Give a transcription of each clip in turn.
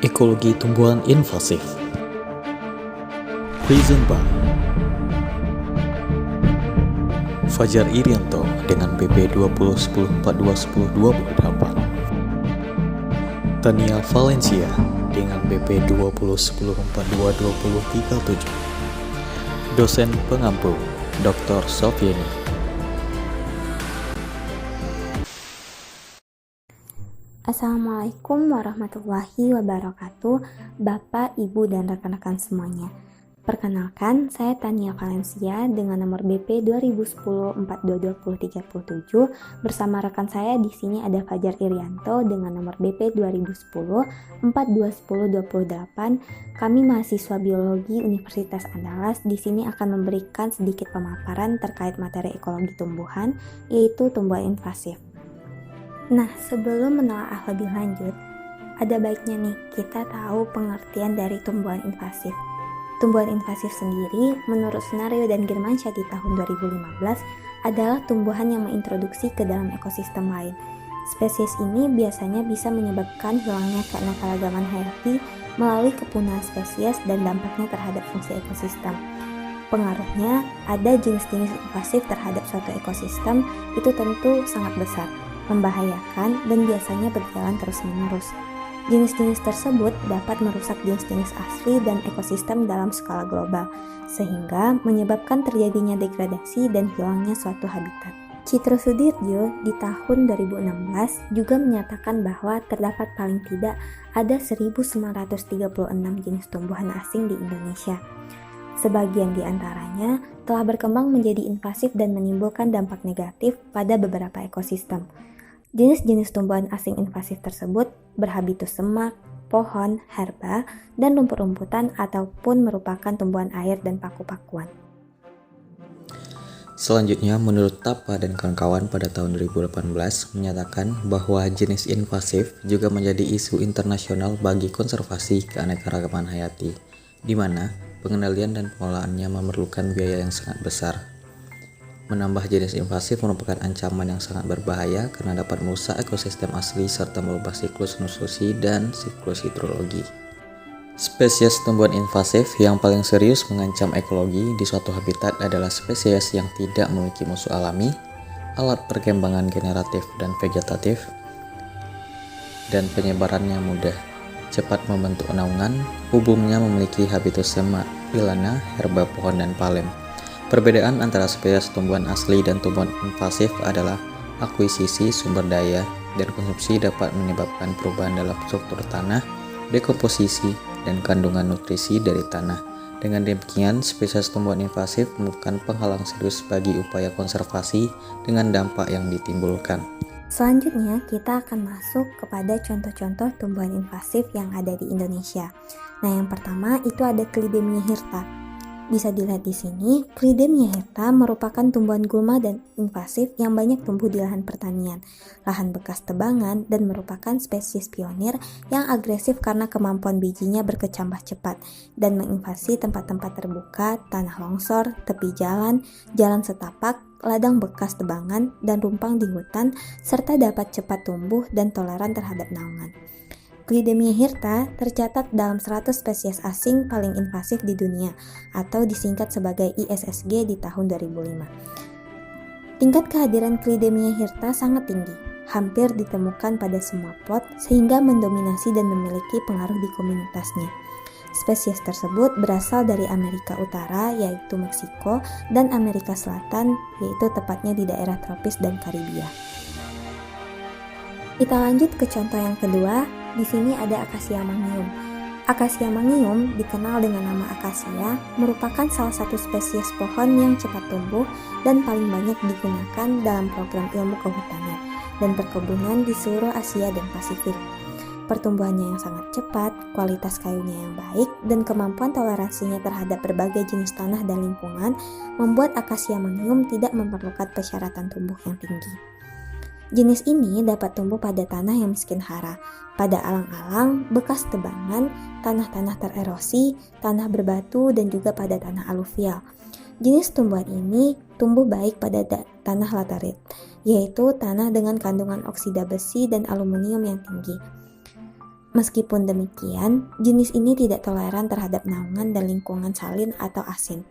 Ekologi tumbuhan invasif. Present by Fajar Irianto dengan PP 2010421028, Tania Valencia dengan PP 2010422037, dosen pengampu Dr. Sofiani. Assalamualaikum warahmatullahi wabarakatuh, Bapak, Ibu, dan rekan-rekan semuanya. Perkenalkan, saya Tania Valencia dengan nomor BP 2010-422037. Bersama rekan saya di sini ada Fajar Irianto dengan nomor BP 2010-421028. Kami mahasiswa biologi Universitas Andalas di sini akan memberikan sedikit pemaparan terkait materi ekologi tumbuhan, yaitu tumbuhan invasif. Nah, sebelum menelaah lebih lanjut, ada baiknya nih kita tahu pengertian dari tumbuhan invasif. Tumbuhan invasif sendiri, menurut Sunario dan Girmansyah di tahun 2015, adalah tumbuhan yang mengintroduksi ke dalam ekosistem lain. Spesies ini biasanya bisa menyebabkan hilangnya keanekaragaman hayati melalui kepunahan spesies dan dampaknya terhadap fungsi ekosistem. Pengaruhnya, ada jenis-jenis invasif terhadap suatu ekosistem itu tentu sangat besar, membahayakan, dan biasanya berjalan terus-menerus. Jenis-jenis tersebut dapat merusak jenis-jenis asli dan ekosistem dalam skala global, sehingga menyebabkan terjadinya degradasi dan hilangnya suatu habitat. Citro Sudirjo di tahun 2016 juga menyatakan bahwa terdapat paling tidak ada 1936 jenis tumbuhan asing di Indonesia. Sebagian di antaranya telah berkembang menjadi invasif dan menimbulkan dampak negatif pada beberapa ekosistem. Jenis-jenis tumbuhan asing invasif tersebut berhabitus semak, pohon, herba, dan rumput-rumputan ataupun merupakan tumbuhan air dan paku-pakuan. Selanjutnya, menurut Tapa dan kawan-kawan pada tahun 2018 menyatakan bahwa jenis invasif juga menjadi isu internasional bagi konservasi keanekaragaman hayati, di mana pengendalian dan pengolahannya memerlukan biaya yang sangat besar. Menambah jenis invasif merupakan ancaman yang sangat berbahaya karena dapat merusak ekosistem asli serta merubah siklus nutrisi dan siklus hidrologi. Spesies tumbuhan invasif yang paling serius mengancam ekologi di suatu habitat adalah spesies yang tidak memiliki musuh alami, alat perkembangan generatif dan vegetatif, dan penyebarannya mudah, cepat membentuk naungan, umumnya memiliki habitus semak, liana, herba pohon, dan palem. Perbedaan antara spesies tumbuhan asli dan tumbuhan invasif adalah akuisisi sumber daya dan konsumsi dapat menyebabkan perubahan dalam struktur tanah, dekomposisi, dan kandungan nutrisi dari tanah. Dengan demikian, spesies tumbuhan invasif merupakan penghalang serius bagi upaya konservasi dengan dampak yang ditimbulkan. Selanjutnya, kita akan masuk kepada contoh-contoh tumbuhan invasif yang ada di Indonesia. Nah, yang pertama itu ada Clidemia hirta. Bisa dilihat di sini, Clidemia hirta merupakan tumbuhan gulma dan invasif yang banyak tumbuh di lahan pertanian, lahan bekas tebangan, dan merupakan spesies pionir yang agresif karena kemampuan bijinya berkecambah cepat dan menginvasi tempat-tempat terbuka, tanah longsor, tepi jalan, jalan setapak, ladang bekas tebangan, dan rumpang di hutan, serta dapat cepat tumbuh dan toleran terhadap naungan. Clidemia hirta tercatat dalam 100 spesies asing paling invasif di dunia atau disingkat sebagai ISSG di tahun 2005. Tingkat kehadiran Clidemia hirta sangat tinggi, hampir ditemukan pada semua plot sehingga mendominasi dan memiliki pengaruh di komunitasnya. Spesies tersebut berasal dari Amerika Utara yaitu Meksiko dan Amerika Selatan yaitu tepatnya di daerah tropis dan Karibia. Kita lanjut ke contoh yang kedua. Di sini ada Acacia mangium. Acacia mangium dikenal dengan nama akasia, merupakan salah satu spesies pohon yang cepat tumbuh dan paling banyak digunakan dalam program ilmu kehutanan dan perkebunan di seluruh Asia dan Pasifik. Pertumbuhannya yang sangat cepat, kualitas kayunya yang baik, dan kemampuan toleransinya terhadap berbagai jenis tanah dan lingkungan membuat Acacia mangium tidak memerlukan persyaratan tumbuh yang tinggi. Jenis ini dapat tumbuh pada tanah yang miskin hara, pada alang-alang, bekas tebangan, tanah-tanah tererosi, tanah berbatu, dan juga pada tanah aluvial. Jenis tumbuhan ini tumbuh baik pada tanah laterit, yaitu tanah dengan kandungan oksida besi dan aluminium yang tinggi. Meskipun demikian, jenis ini tidak toleran terhadap naungan dan lingkungan salin atau asin.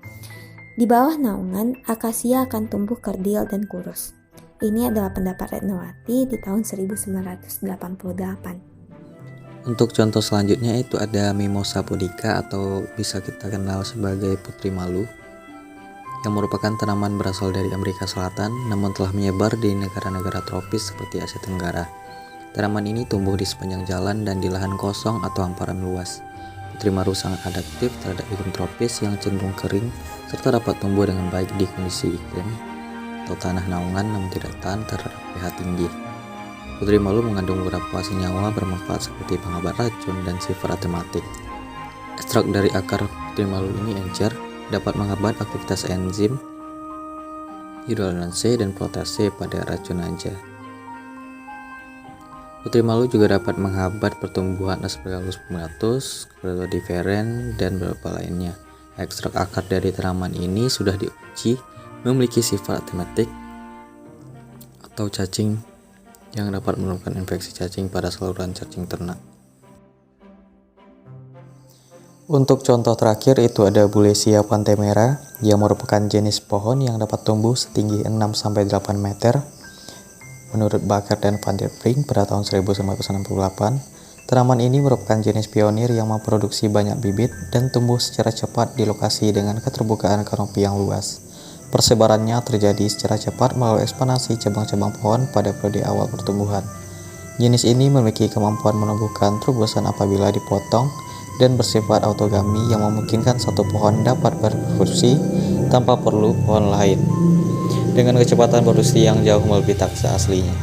Di bawah naungan, akasia akan tumbuh kerdil dan kurus. Ini adalah pendapat Retnowati di tahun 1988. Untuk contoh selanjutnya itu ada Mimosa pudica atau bisa kita kenal sebagai putri malu, yang merupakan tanaman berasal dari Amerika Selatan namun telah menyebar di negara-negara tropis seperti Asia Tenggara. Tanaman ini tumbuh di sepanjang jalan dan di lahan kosong atau hamparan luas. Putri malu sangat adaptif terhadap iklim tropis yang cenderung kering serta dapat tumbuh dengan baik di kondisi iklim atau tanah naungan namun tidak tahan terhadap pH tinggi. Putri malu mengandung beberapa senyawa bermanfaat seperti penghambat racun dan sifat atematik. Ekstrak dari akar putri malu ini encer, dapat menghambat aktivitas enzim hidrolinase dan protase pada racun aja. Putri malu juga dapat menghambat pertumbuhan Aspergillus fumigatus, Cryptodiferen, dan beberapa lainnya. Ekstrak akar dari tanaman ini sudah diuji memiliki sifat atematik atau cacing yang dapat menurunkan infeksi cacing pada saluran cacing ternak. Untuk contoh terakhir itu ada Bulesia pantemera yang merupakan jenis pohon yang dapat tumbuh setinggi 6-8 meter. Menurut Baker dan Van der Brink pada tahun 1968, tanaman ini merupakan jenis pionir yang memproduksi banyak bibit dan tumbuh secara cepat di lokasi dengan keterbukaan kanopi yang luas. Persebarannya terjadi secara cepat melalui ekspansi cabang-cabang pohon pada periode awal pertumbuhan. Jenis ini memiliki kemampuan menumbuhkan terobosan apabila dipotong dan bersifat autogami yang memungkinkan satu pohon dapat berfungsi tanpa perlu pohon lain, dengan kecepatan produksi yang jauh melebihi taxa aslinya.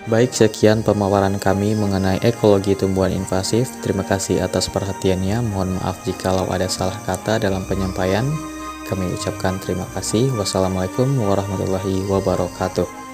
Baik, sekian pemaparan kami mengenai ekologi tumbuhan invasif. Terima kasih atas perhatiannya. Mohon maaf jikalau ada salah kata dalam penyampaian. Kami ucapkan terima kasih. Wassalamualaikum warahmatullahi wabarakatuh.